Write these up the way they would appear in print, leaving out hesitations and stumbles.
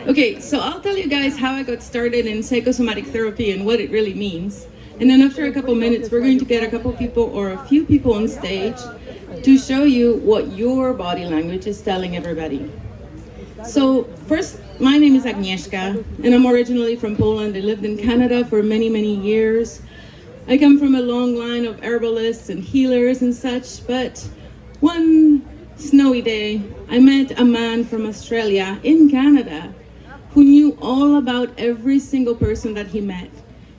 Okay, so I'll tell you guys how I got started in psychosomatic therapy and what it really means. And then after a couple minutes, we're going to get a couple people or a few people on stage to show you what your body language is telling everybody. So first, my name is Agnieszka, and I'm originally from Poland. I lived in Canada for many, many years. I come from a long line of herbalists and healers and such, but one snowy day, I met a man from Australia in Canada who knew all about every single person that he met.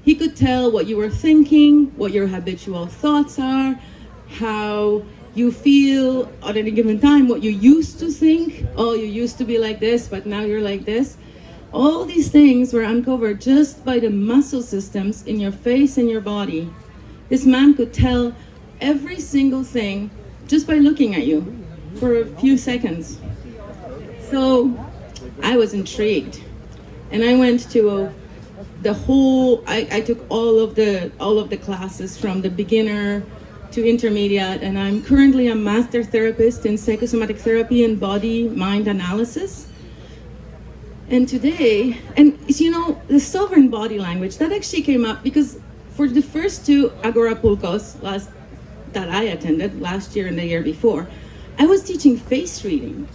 He could tell what you were thinking, what your habitual thoughts are, how you feel at any given time, what you used to think. Oh, you used to be like this, but now you're like this. All these things were uncovered just by the muscle systems in your face and your body. This man could tell every single thing just by looking at you for a few seconds. So I was intrigued, and I went to I took all of the classes from the beginner to intermediate, and I'm currently a master therapist in psychosomatic therapy and body-mind analysis. And today, and you know, the sovereign body language, that actually came up because for the first two Agorapulcos that I attended last year and the year before, I was teaching face reading,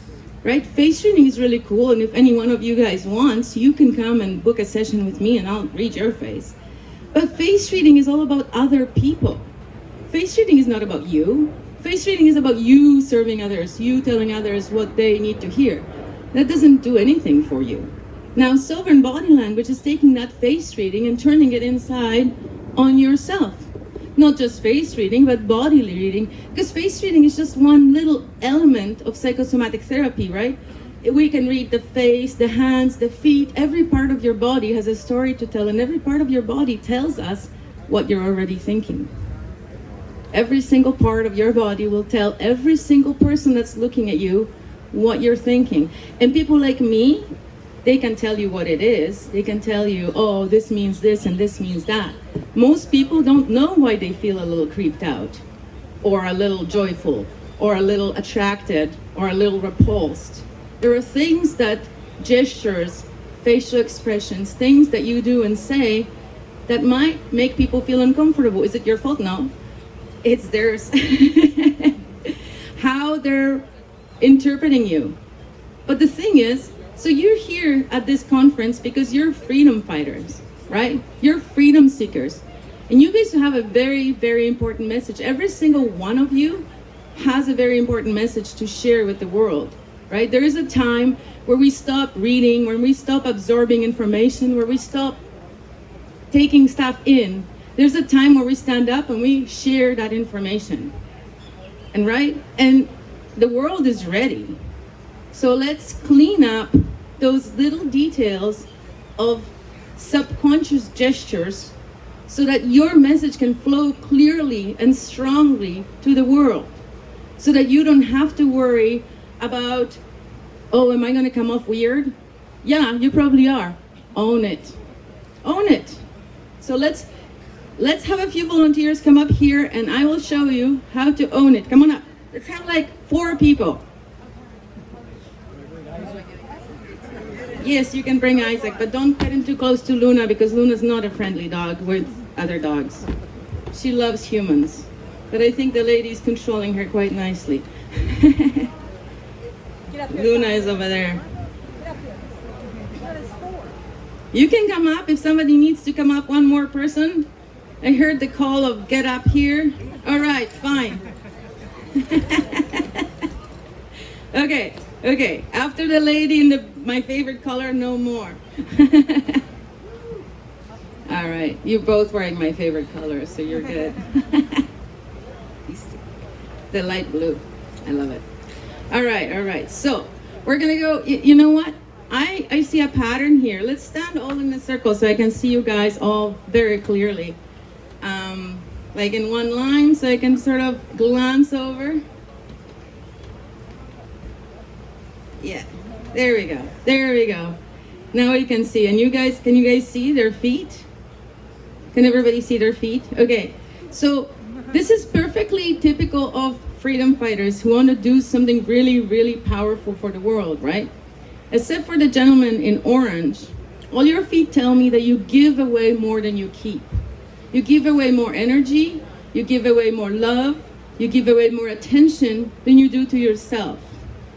right? Face reading is really cool, and if any one of you guys wants, you can come and book a session with me and I'll read your face. But face reading is all about other people. Face reading is not about you. Face reading is about you serving others, you telling others what they need to hear. That doesn't do anything for you. Now, sovereign body language is taking that face reading and turning it inside on yourself. Not just face reading, but body reading, because face reading is just one little element of psychosomatic therapy, right? We can read the face, the hands, the feet. Every part of your body has a story to tell, and every part of your body tells us what you're already thinking. Every single part of your body will tell every single person that's looking at you what you're thinking. And people like me, they can tell you what it is. They can tell you, oh, this means this and this means that. Most people don't know why they feel a little creeped out, or a little joyful, or a little attracted, or a little repulsed. There are things that, gestures, facial expressions, things that you do and say that might make people feel uncomfortable. Is it your fault? No. It's theirs. How they're interpreting you. But the thing is, so you're here at this conference because you're freedom fighters, right? You're freedom seekers. And you guys have a very, very important message. Every single one of you has a very important message to share with the world, right? There is a time where we stop reading, where we stop absorbing information, where we stop taking stuff in. There's a time where we stand up and we share that information. And the world is ready. So let's clean up those little details of subconscious gestures so that your message can flow clearly and strongly to the world. So that you don't have to worry about, oh, am I going to come off weird? Yeah, you probably are. Own it. Own it. So let's have a few volunteers come up here and I will show you how to own it. Come on up. Let's have like 4 people. Yes, you can bring Isaac, but don't get him too close to Luna because Luna's not a friendly dog with other dogs. She loves humans, but I think the lady's controlling her quite nicely. Luna is over there. You can come up if somebody needs to come up. One more person. I heard the call of get up here. All right, fine. Okay. After the lady in my favorite color, no more. All right, you're both wearing my favorite color, so you're good. The light blue, I love it. All right. So we're gonna go. You know what? I see a pattern here. Let's stand all in a circle so I can see you guys all very clearly. Like in one line, so I can sort of glance over. Yeah, there we go. Now you can see, and can you guys see their feet? Can everybody see their feet? Okay, so this is perfectly typical of freedom fighters who want to do something really, really powerful for the world, right? except for the gentleman in orange, all your feet tell me that you give away more than you keep. You give away more energy, you give away more love, you give away more attention than you do to yourself.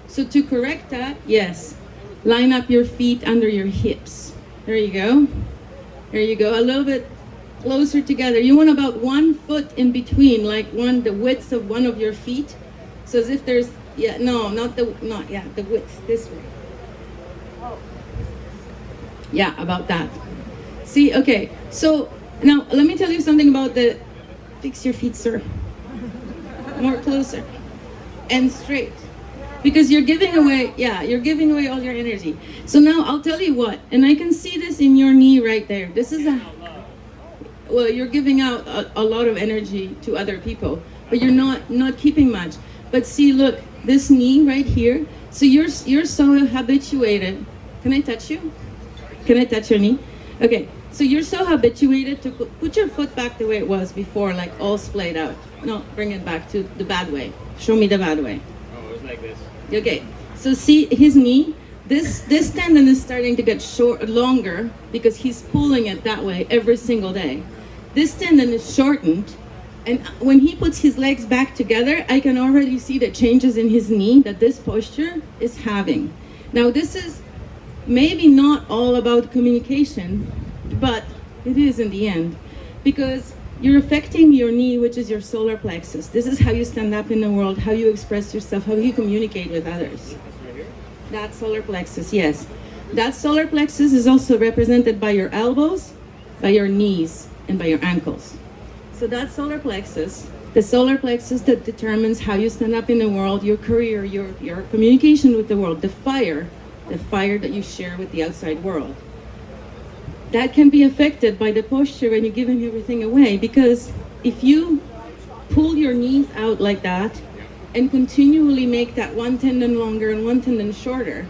So to correct that, yes, line up your feet under your hips. There you go. There you go. A little bit closer together. You want about 1 foot in between, like the width of one of your feet. So as if there's, the width, this way. Yeah, about that. See, okay. So now let me tell you something about fix your feet, sir. More closer and straight. Because you're giving away all your energy. So now I'll tell you what, and I can see this in your knee right there. This is you're giving out a lot of energy to other people, but you're not keeping much. But see, look, this knee right here. So you're so habituated. Can I touch you? Can I touch your knee? Okay. So you're so habituated to put your foot back the way it was before, like all splayed out. No, bring it back to the bad way. Show me the bad way. Oh, it was like this. Okay. So see his knee. This tendon is starting to get longer because he's pulling it that way every single day. This tendon is shortened, and when he puts his legs back together, I can already see the changes in his knee that this posture is having. Now this is maybe not all about communication, but it is in the end, because you're affecting your knee, which is your solar plexus. This is how you stand up in the world, how you express yourself, how you communicate with others. That solar plexus, yes. That solar plexus is also represented by your elbows, by your knees, and by your ankles. So that solar plexus, the solar plexus that determines how you stand up in the world, your career, your communication with the world, the fire that you share with the outside world. That can be affected by the posture when you're giving everything away, because if you pull your knees out like that and continually make that one tendon longer and one tendon shorter,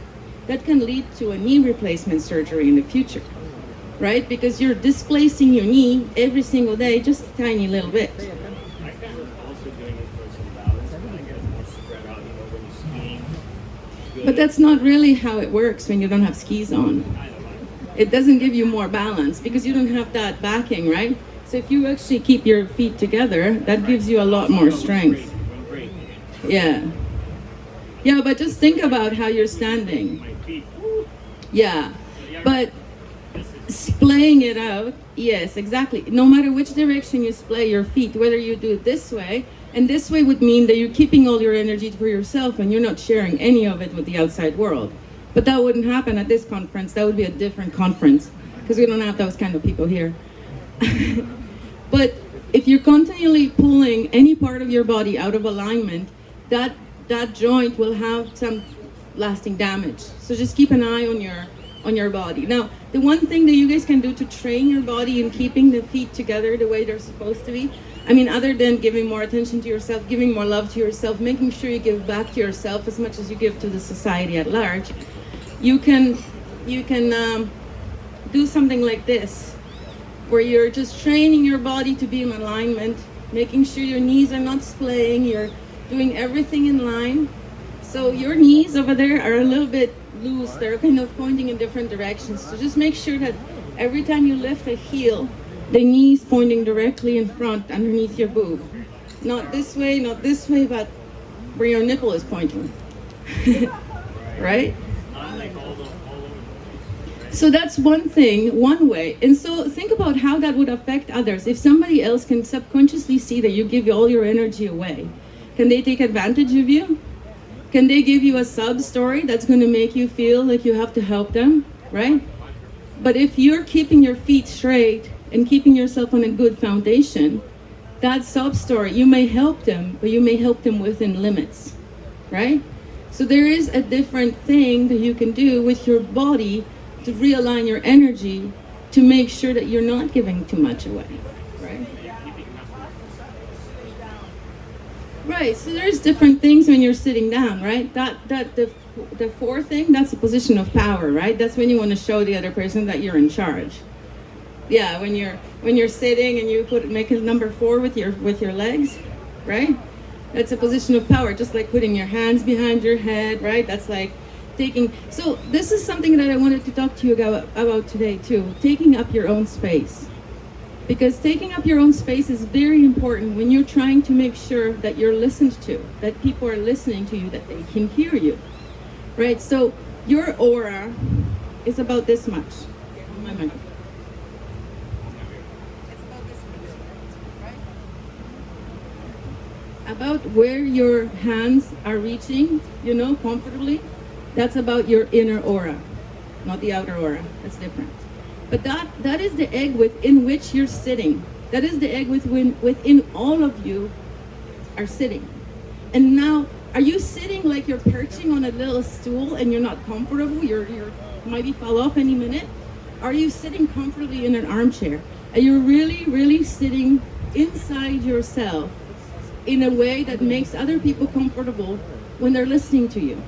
that can lead to a knee replacement surgery in the future, right? Because you're displacing your knee every single day, just a tiny little bit. I kind of also doing it for some balance, and I get more spread out, when you're skiing. But that's not really how it works when you don't have skis on. It doesn't give you more balance because you don't have that backing, right? So if you actually keep your feet together, that gives you a lot more strength. Yeah. Yeah, but just think about how you're standing. Yeah. But splaying it out, yes, exactly. No matter which direction you splay your feet, whether you do it this way, and this way would mean that you're keeping all your energy for yourself and you're not sharing any of it with the outside world. But that wouldn't happen at this conference. That would be a different conference because we don't have those kind of people here. But if you're continually pulling any part of your body out of alignment, that joint will have some lasting damage. So just keep an eye on your body. Now, the one thing that you guys can do to train your body in keeping the feet together the way they're supposed to be, I mean, other than giving more attention to yourself, giving more love to yourself, making sure you give back to yourself as much as you give to the society at large, you can do something like this, where you're just training your body to be in alignment, making sure your knees are not splaying, you're doing everything in line. So your knees over there are a little bit loose, they're kind of pointing in different directions. So just make sure that every time you lift a heel, the knee's pointing directly in front underneath your boob. Not this way, but where your nipple is pointing. Right? So that's one thing, one way. And so think about how that would affect others. If somebody else can subconsciously see that you give all your energy away, can they take advantage of you? Can they give you a sub story that's going to make you feel like you have to help them, right? But if you're keeping your feet straight and keeping yourself on a good foundation, that sub story, you may help them, but you may help them within limits, right? So there is a different thing that you can do with your body to realign your energy to make sure that you're not giving too much away, right? Right, so there's different things when you're sitting down, right? The fourth thing, that's a position of power, right? That's when you want to show the other person that you're in charge. Yeah, when you're sitting and you make a number 4 with your legs, right? That's a position of power, just like putting your hands behind your head, right? That's like So this is something that I wanted to talk to you about today too, taking up your own space. Because taking up your own space is very important when you're trying to make sure that you're listened to, that people are listening to you, that they can hear you, right? So your aura is about this much. Oh, my microphone. About where your hands are reaching, comfortably, that's about your inner aura, not the outer aura. That's different. But that is the egg within which you're sitting. That is the egg within all of you are sitting. And now, are you sitting like you're perching on a little stool and you're not comfortable? You're maybe fall off any minute? Are you sitting comfortably in an armchair? Are you really, really sitting inside yourself in a way that makes other people comfortable when they're listening to you,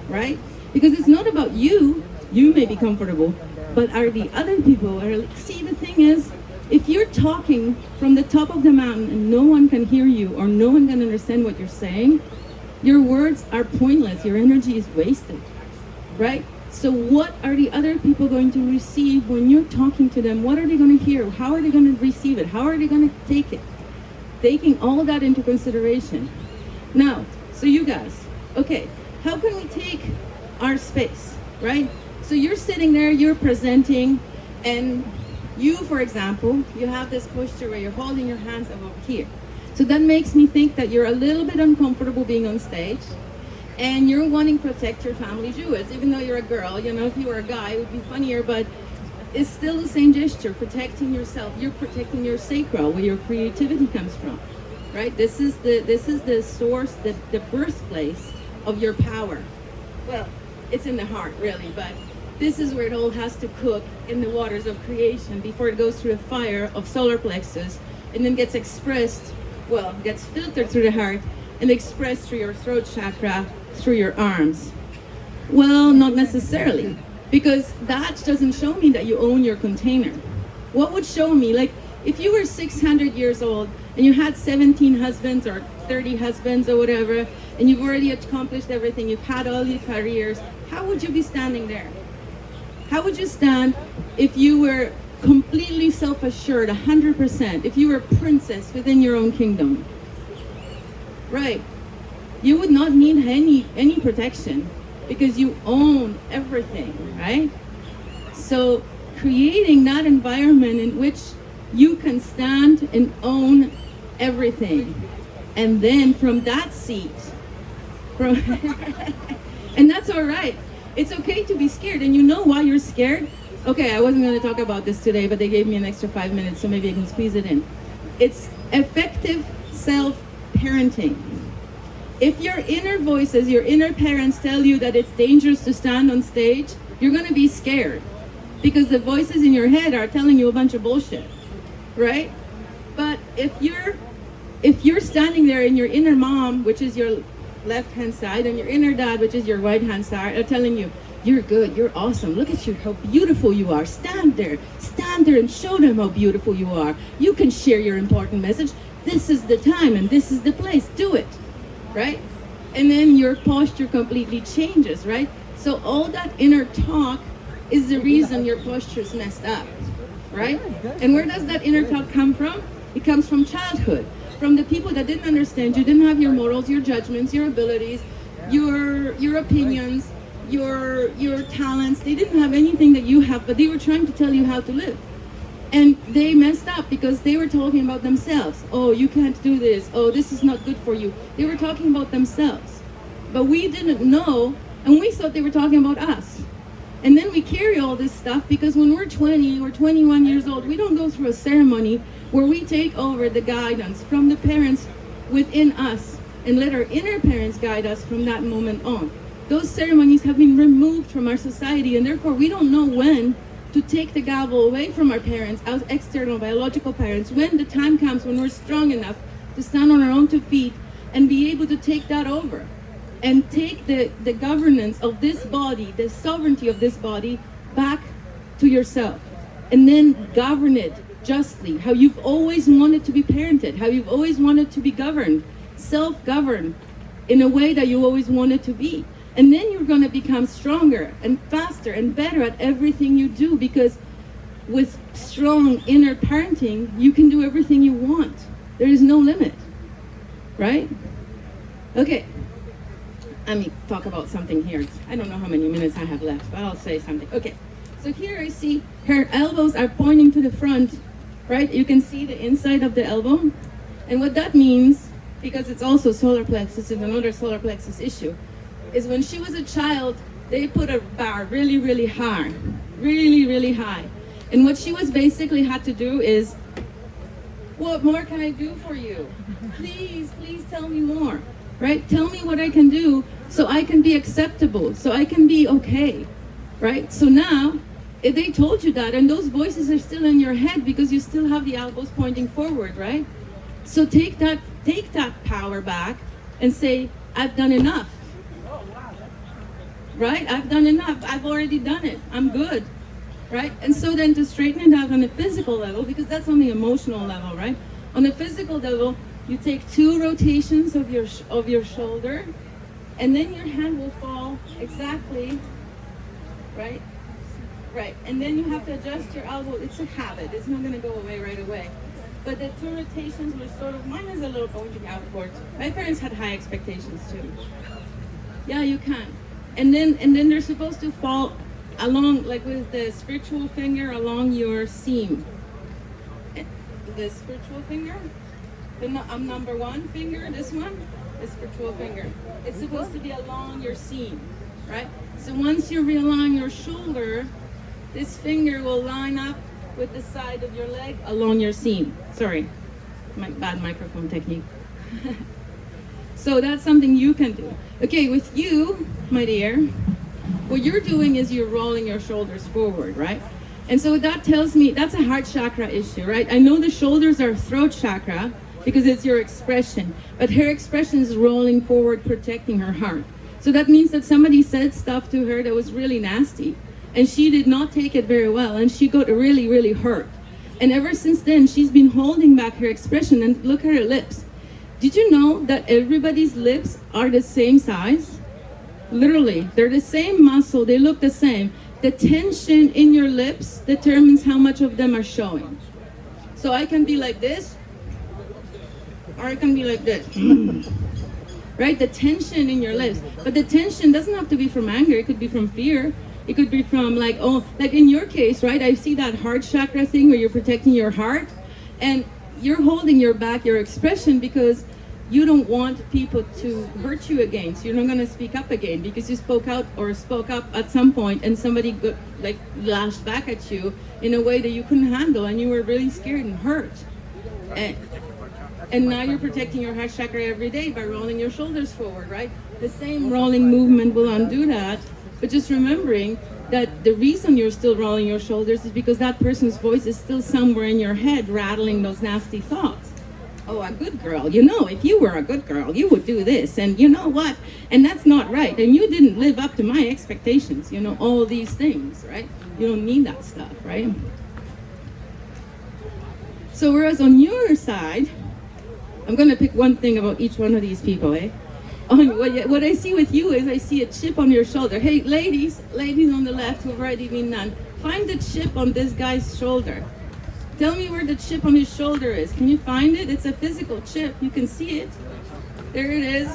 right? Because it's not about you. You may be comfortable, but are the other people? See, the thing is, if you're talking from the top of the mountain and no one can hear you or no one can understand what you're saying, your words are pointless. Your energy is wasted, right? So what are the other people going to receive when you're talking to them? What are they going to hear? How are they going to receive it? How are they going to take it? Taking all that into consideration. Now, so you guys, okay, how can we take our space, right? So you're sitting there, you're presenting, and you, for example, you have this posture where you're holding your hands up over here. So that makes me think that you're a little bit uncomfortable being on stage, and you're wanting to protect your family jewels, even though you're a girl. If you were a guy, it would be funnier, but it's still the same gesture, protecting yourself. You're protecting your sacral, where your creativity comes from, right? This is the source, the birthplace of your power. Well, it's in the heart, really, but this is where it all has to cook in the waters of creation before it goes through the fire of solar plexus and then gets gets filtered through the heart and expressed through your throat chakra, through your arms. Well, not necessarily, because that doesn't show me that you own your container. What would show me, like, if you were 600 years old and you had 17 husbands or 30 husbands or whatever, and you've already accomplished everything, you've had all your careers, how would you be standing there? How would you stand if you were completely self-assured, 100%, if you were a princess within your own kingdom? Right. You would not need any protection because you own everything, right? So creating that environment in which you can stand and own everything. And then from that seat, and that's all right. It's okay to be scared. And you know why you're scared? Okay, I wasn't going to talk about this today, but they gave me an extra 5 minutes, so maybe I can squeeze it in. It's effective self-parenting. If your inner voices, your inner parents tell you that it's dangerous to stand on stage, you're going to be scared because the voices in your head are telling you a bunch of bullshit, right? But if you're standing there and your inner mom, which is your left-hand side, and your inner dad, which is your right-hand side, are telling you, you're good, you're awesome, look at you, how beautiful you are, stand there and show them how beautiful you are. You can share your important message. This is the time and this is the place, do it, right? And then your posture completely changes, right? So all that inner talk is the reason your posture is messed up, right? And where does that inner talk come from? It comes from childhood, from the people that didn't understand you, didn't have your morals, your judgments, your abilities, your opinions, your talents. They didn't have anything that you have, but they were trying to tell you how to live. And they messed up because they were talking about themselves. Oh, you can't do this. Oh, this is not good for you. They were talking about themselves. But we didn't know, and we thought they were talking about us. And then we carry all this stuff because when we're 20 or 21 years old, we don't go through a ceremony where we take over the guidance from the parents within us and let our inner parents guide us from that moment on. Those ceremonies have been removed from our society, and therefore we don't know when to take the gavel away from our parents, our external biological parents, when the time comes when we're strong enough to stand on our own two feet and be able to take that over and take the governance of this body, the sovereignty of this body back to yourself, and then govern it justly, how you've always wanted to be parented, how you've always wanted to be governed, self-governed in a way that you always wanted to be. And then you're going to become stronger and faster and better at everything you do, because with strong inner parenting, you can do everything you want. There is no limit, right? Okay, let me talk about something here. I don't know how many minutes I have left, but I'll say something. Okay, so here I see her elbows are pointing to the front, right? You can see the inside of the elbow. And what that means, because it's also solar plexus, is another solar plexus issue, is when she was a child, they put a bar really, really high, really, really high. And what she was basically had to do is, what more can I do for you? Please, please tell me more, right? Tell me what I can do so I can be acceptable, so I can be okay, right? So now, if they told you that, and those voices are still in your head because you still have the elbows pointing forward, right? So take that power back and say, I've done enough. Right? I've done enough. I've already done it. I'm good. Right? And so then to straighten it out on a physical level, because that's on the emotional level, right? On the physical level, you take 2 rotations of your shoulder, and then your hand will fall exactly, right? Right. And then you have to adjust your elbow. It's a habit. It's not going to go away right away. But the 2 rotations were sort of, mine is a little pointing outwards. My parents had high expectations too. Yeah, you can. And then they're supposed to fall along, like with the spiritual finger along your seam. The spiritual finger, the number 1 finger, this one, the spiritual finger. It's supposed to be along your seam, right? So once you realign your shoulder, this finger will line up with the side of your leg along your seam. Sorry, my bad microphone technique. So that's something you can do. Okay, with you, my dear, what you're doing is you're rolling your shoulders forward, right? And so that tells me that's a heart chakra issue, right? I know the shoulders are throat chakra because it's your expression, but her expression is rolling forward, protecting her heart. So that means that somebody said stuff to her that was really nasty, and she did not take it very well, and she got really, really hurt. And ever since then, she's been holding back her expression. And look at her lips. Did you know that everybody's lips are the same size? Literally, they're the same muscle, they look the same. The tension in your lips determines how much of them are showing. So I can be like this, or I can be like this. Right? The tension in your lips. But the tension doesn't have to be from anger, it could be from fear. It could be from like in your case, right? I see that heart chakra thing where you're protecting your heart, and you're holding your back, your expression, because you don't want people to hurt you again. So you're not going to speak up again because you spoke out or spoke up at some point, and somebody lashed back at you in a way that you couldn't handle, and you were really scared and hurt. And now you're protecting your heart chakra every day by rolling your shoulders forward, right? The same rolling movement will undo that, but just remembering that the reason you're still rolling your shoulders is because that person's voice is still somewhere in your head rattling those nasty thoughts. Oh, a good girl, if you were a good girl, you would do this, and you know what? And that's not right, and you didn't live up to my expectations, all these things, right? You don't need that stuff, right? So whereas on your side, I'm going to pick one thing about each one of these people, what I see with you is I see a chip on your shoulder. Hey, ladies on the left who've already been done, find the chip on this guy's shoulder. Tell me where the chip on his shoulder is. Can you find it? It's a physical chip. You can see it. There it is.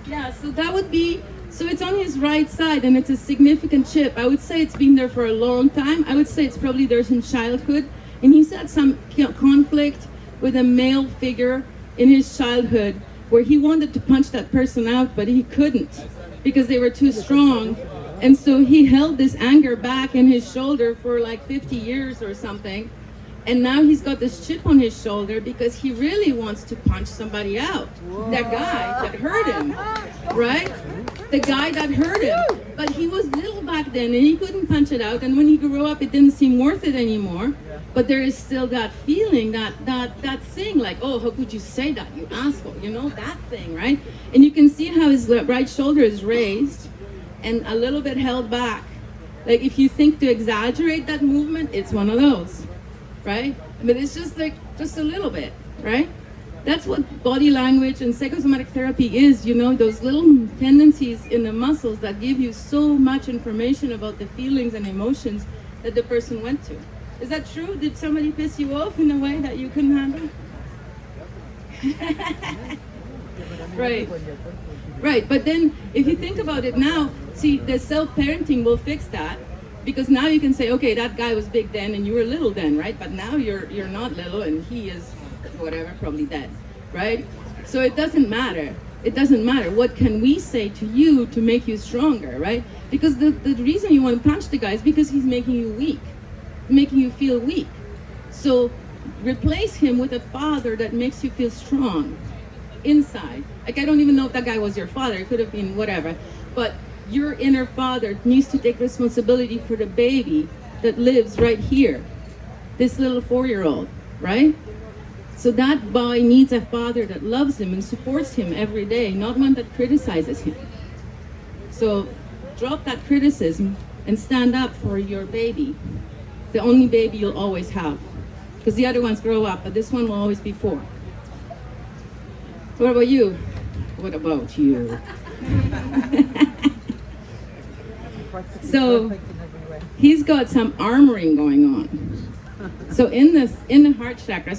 Yeah, so that would be, so it's on his right side, and it's a significant chip. I would say it's been there for a long time. I would say it's probably there since childhood. And he's had some conflict with a male figure in his childhood where he wanted to punch that person out, but he couldn't because they were too strong. And so he held this anger back in his shoulder for like 50 years or something. And now he's got this chip on his shoulder because he really wants to punch somebody out. That guy that hurt him, right? The guy that hurt him. But he was little back then and he couldn't punch it out. And when he grew up, it didn't seem worth it anymore. But there is still that feeling, that thing like, oh, how could you say that, you asshole? That thing, right? And you can see how his right shoulder is raised and a little bit held back. Like if you think to exaggerate that movement, it's one of those, right? But it's just a little bit, right? That's what body language and psychosomatic therapy is, you know, those little tendencies in the muscles that give you so much information about the feelings and emotions that the person went to. Is that true? Did somebody piss you off in a way that you couldn't handle? Right. Right, but then if you think about it now, see, the self-parenting will fix that, because now you can say, okay, that guy was big then and you were little then, right? But now you're not little and he is whatever, probably dead, right? So it doesn't matter. It doesn't matter. What can we say to you to make you stronger, right? Because the reason you want to punch the guy is because he's making you weak, making you feel weak. So replace him with a father that makes you feel strong inside. Like, I don't even know if that guy was your father. It could have been whatever. But your inner father needs to take responsibility for the baby that lives right here, this little 4-year-old, right? So that boy needs a father that loves him and supports him every day, not one that criticizes him. So drop that criticism and stand up for your baby, the only baby you'll always have. Because the other ones grow up, but this one will always be 4. What about you? What about you? So he's got some armoring going on. So in the heart chakra,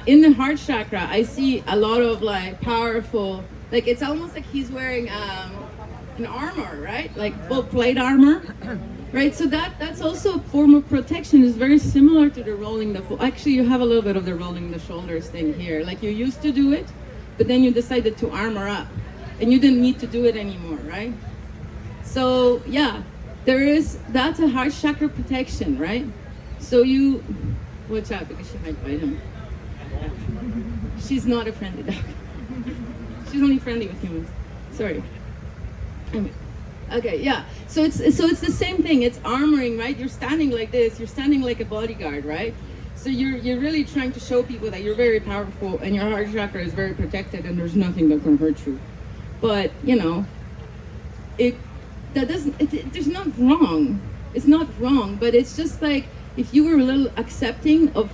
in the heart chakra, I see a lot of like powerful, like it's almost like he's wearing an armor, right? Like full plate armor, right? So that's also a form of protection. It's very similar to the rolling the, actually you have a little bit of the rolling the shoulders thing here. Like you used to do it, but then you decided to armor up and you didn't need to do it anymore, right? So yeah, that's a heart chakra protection, right? So you, watch out because she might bite him. She's not a friendly dog. She's only friendly with humans. Sorry. Okay, yeah. So it's the same thing. It's armoring, right? You're standing like this. You're standing like a bodyguard, right? So you're really trying to show people that you're very powerful and your heart chakra is very protected and there's nothing that can hurt you. But you know, there's not wrong. It's not wrong, but it's just like if you were a little accepting of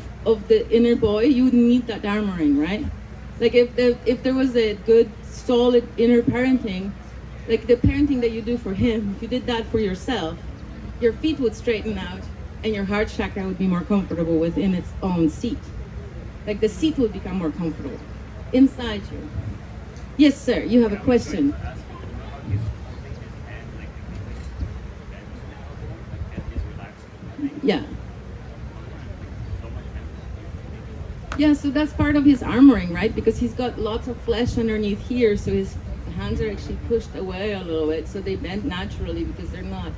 the inner boy, you would need that armoring, right? Like if there was a good, solid inner parenting, like the parenting that you do for him, if you did that for yourself, your feet would straighten out and your heart chakra would be more comfortable within its own seat. Like the seat would become more comfortable inside you. Yes, sir, you have a question. Yeah. Yeah, so that's part of his armoring, right? Because he's got lots of flesh underneath here, so his hands are actually pushed away a little bit, so they bend naturally because they're not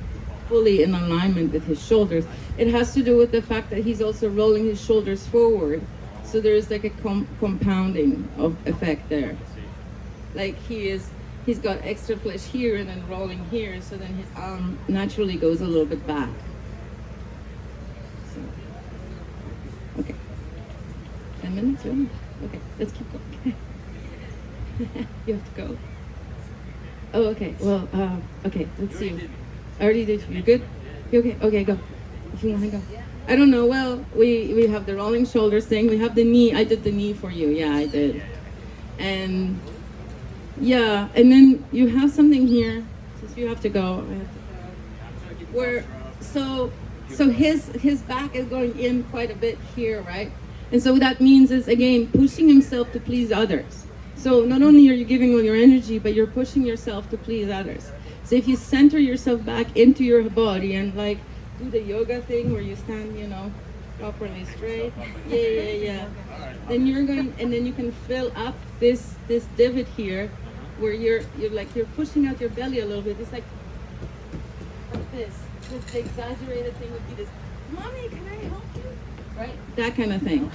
fully in alignment with his shoulders. It has to do with the fact that he's also rolling his shoulders forward, so there's like a compounding of effect there. Like he's got extra flesh here and then rolling here, so then his arm naturally goes a little bit back. So, okay. 10 minutes, really? Okay, let's keep going. You have to go. Oh, okay. Well, okay, let's see. I already did. You good? You okay? Okay, go. If you want to go. I don't know. Well, we have the rolling shoulders thing. We have the knee. I did the knee for you. Yeah, I did. And yeah, and then you have something here. Since you have to go, I have to. Where so his back is going in quite a bit here, right? And so what that means is, again, pushing himself to please others. So not only are you giving all your energy, but you're pushing yourself to please others. So if you center yourself back into your body and like do the yoga thing where you stand, you know, properly straight. Yeah. Then you're going, and then you can fill up this divot here where you're pushing out your belly a little bit. It's like this. The exaggerated thing would be this. Mommy, can I help you? Right? That kind of thing.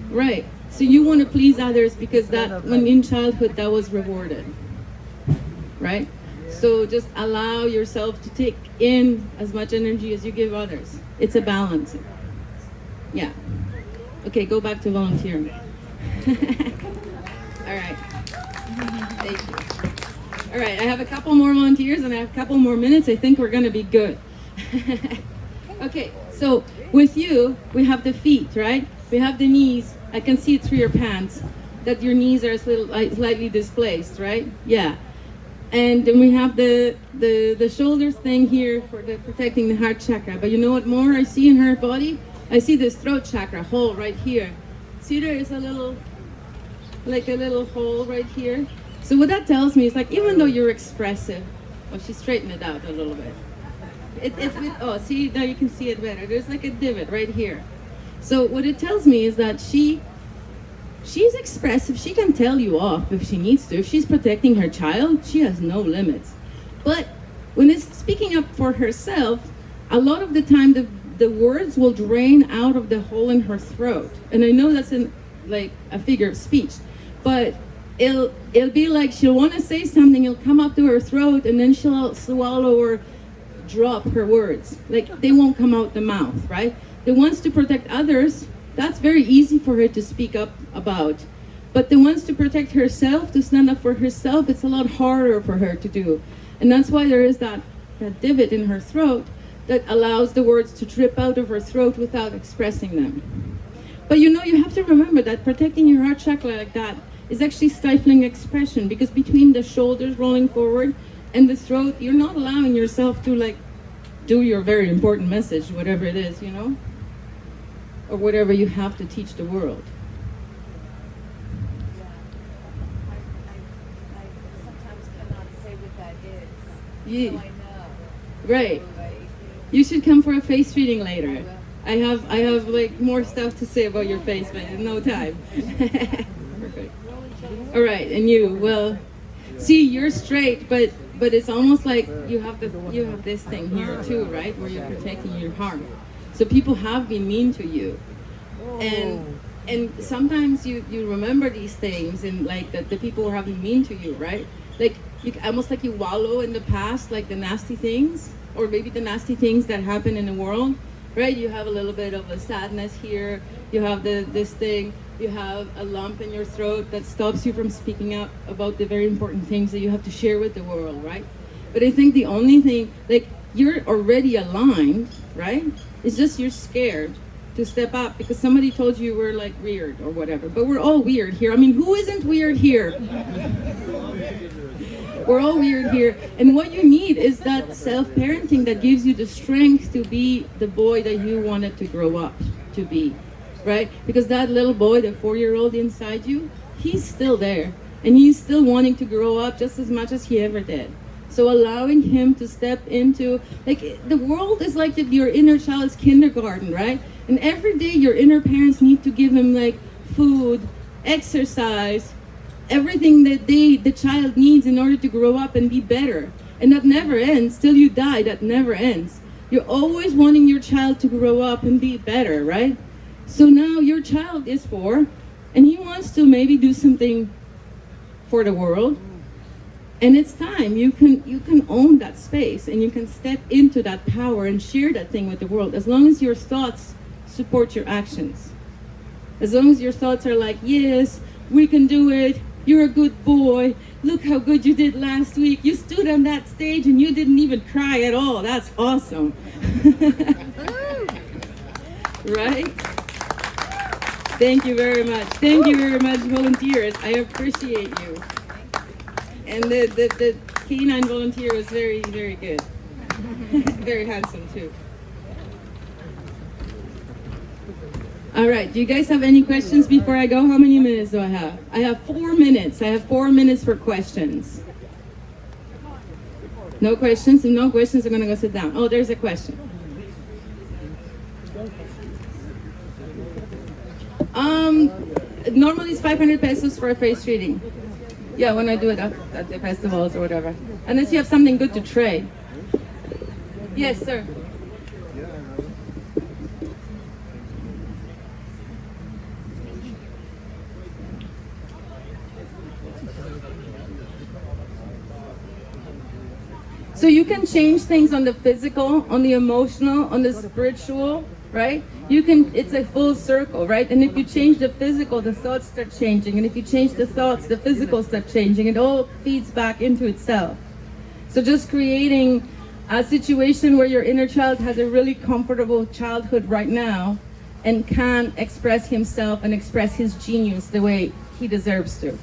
Right. So you want to please others because that when in childhood that was rewarded. Right? So just allow yourself to take in as much energy as you give others. It's a balance. Yeah. Okay, go back to volunteering. All right. Thank you. All right, I have a couple more volunteers and I have a couple more minutes. I think we're going to be good. Okay, so with you, we have the feet, right? We have the knees. I can see it through your pants. that your knees are slightly displaced, right? Yeah. And then we have the shoulders thing here for the protecting the heart chakra. But you know what more I see in her body? I see this throat chakra hole right here. See, there is a little hole right here. So what that tells me is like, even though you're expressive, oh, she straightened it out a little bit. Oh, see, now you can see it better. There's like a divot right here. So what it tells me is that she's expressive. She can tell you off if she needs to. If she's protecting her child, she has no limits. But when it's speaking up for herself, a lot of the time the words will drain out of the hole in her throat. And I know that's like a figure of speech, but it'll be like she'll want to say something, it'll come up to her throat, and then she'll swallow or drop her words. Like, they won't come out the mouth, right? The ones to protect others, that's very easy for her to speak up about. But the ones to protect herself, to stand up for herself, it's a lot harder for her to do. And that's why there is that divot in her throat that allows the words to drip out of her throat without expressing them. But you know, you have to remember that protecting your heart chakra like that is actually stifling expression, because between the shoulders rolling forward and the throat, you're not allowing yourself to like do your very important message, whatever it is, you know? Or whatever you have to teach the world. I sometimes cannot say what that is. Yeah. So I know. Right. You should come for a face reading later. I have like more stuff to say about your face, but in no time. Perfect. All right, and you, well, see, you're straight, but it's almost like you have this thing here too, right, where you're protecting your heart. So people have been mean to you, and sometimes you remember these things, and like that the people have been mean to you, right? Like you almost like you wallow in the past, like the nasty things, or maybe the nasty things that happen in the world, right? You have a little bit of a sadness here. You have this thing. You have a lump in your throat that stops you from speaking up about the very important things that you have to share with the world, right? But I think the only thing, like, you're already aligned, right? It's just you're scared to step up because somebody told you we're like weird or whatever. But we're all weird here. I mean, who isn't weird here? We're all weird here. And what you need is that self-parenting that gives you the strength to be the boy that you wanted to grow up to be, right? Because that little boy, the 4-year-old inside you, he's still there. And he's still wanting to grow up just as much as he ever did. So allowing him to step into, like, the world is like your inner child's kindergarten, right? And every day your inner parents need to give him like food, exercise, everything that the child needs in order to grow up and be better. And that never ends till you die. That never ends. You're always wanting your child to grow up and be better, right? So now your child is 4 and he wants to maybe do something for the world. And it's time. You can own that space and you can step into that power and share that thing with the world, as long as your thoughts support your actions. As long as your thoughts are like, yes, we can do it. You're a good boy. Look how good you did last week. You stood on that stage and you didn't even cry at all. That's awesome. Right? Thank you very much. Thank you very much, volunteers. I appreciate you. And the canine volunteer was very, very good. Very handsome too. All right, do you guys have any questions before I go? How many minutes do I have? I have 4 minutes. I have 4 minutes for questions. No questions? If no questions, I'm gonna go sit down. Oh, there's a question. Normally it's 500 pesos for a face reading. Yeah, when I do it at the festivals or whatever. Unless you have something good to trade. Yes, sir. So you can change things on the physical, on the emotional, on the spiritual, right? You can, it's a full circle, right? And if you change the physical, the thoughts start changing. And if you change the thoughts, the physical start changing. It all feeds back into itself. So just creating a situation where your inner child has a really comfortable childhood right now, and can express himself and express his genius the way he deserves to.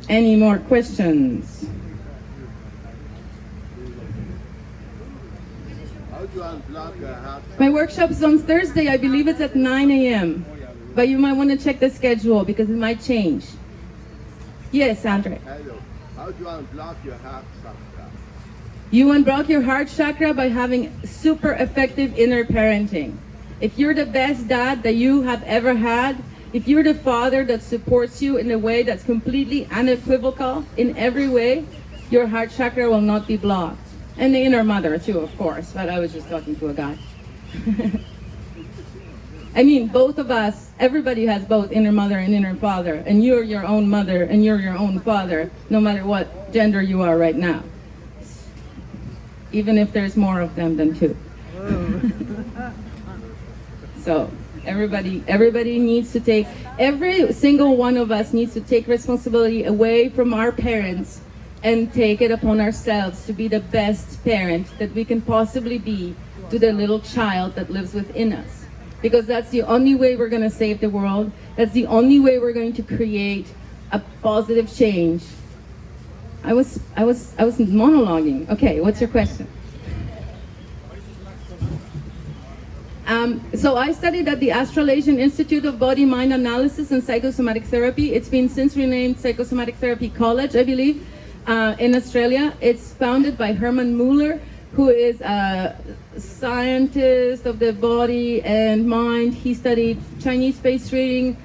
Any more questions? How do you unblock your heart? My workshop is on Thursday. I believe it's at 9 a.m. But you might want to check the schedule because it might change. Yes, Andre. Hello. How do you unblock your heart chakra? You unblock your heart chakra by having super effective inner parenting. If you're the best dad that you have ever had, if you're the father that supports you in a way that's completely unequivocal in every way, your heart chakra will not be blocked. And the inner mother too, of course, but I was just talking to a guy. I mean, both of us, everybody has both inner mother and inner father, and you're your own mother and you're your own father, no matter what gender you are right now. Even if there's more of them than two. So everybody needs to take, every single one of us needs to take responsibility away from our parents and take it upon ourselves to be the best parent that we can possibly be to the little child that lives within us. Because that's the only way we're going to save the world. That's the only way we're going to create a positive change. I was monologuing. Okay, what's your question? So I studied at the Australasian Institute of Body Mind Analysis and Psychosomatic Therapy. It's been since renamed Psychosomatic Therapy College, I believe, in Australia. It's founded by Herman Muller, who is a scientist of the body and mind. He studied Chinese face reading,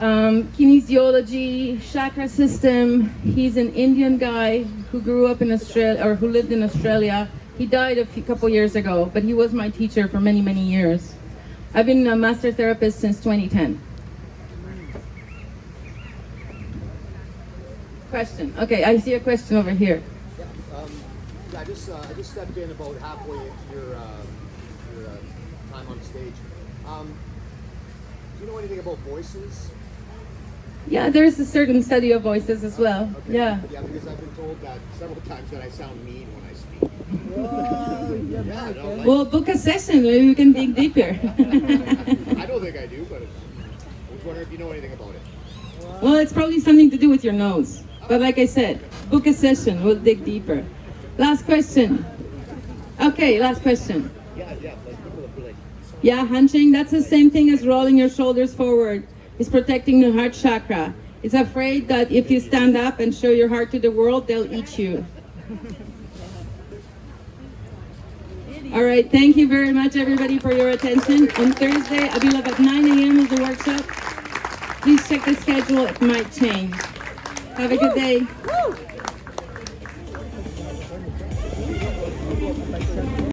kinesiology, chakra system. He's an Indian guy who grew up in Australia, or who lived in Australia. He died a couple years ago, but he was my teacher for many, many years. I've been a master therapist since 2010. Question. Okay, I see a question over here. I just stepped in about halfway into your time on stage. Do you know anything about voices? Yeah, there's a certain study of voices as well. Okay. Yeah. Yeah, because I've been told that several times that I sound mean when I speak. Yeah, no, like, Well, book a session. Maybe we can dig deeper. I don't think I do, but I was wondering if you know anything about it. Well, it's probably something to do with your nose. But like I said, book a session. We'll dig deeper. Last question. Okay, last question. Yeah, hunching, that's the same thing as rolling your shoulders forward. It's protecting the heart chakra. It's afraid that if you stand up and show your heart to the world, they'll eat you. All right, thank you very much, everybody, for your attention. On Thursday, I believe at 9 a.m. is the workshop. Please check the schedule, it might change. Have a good day.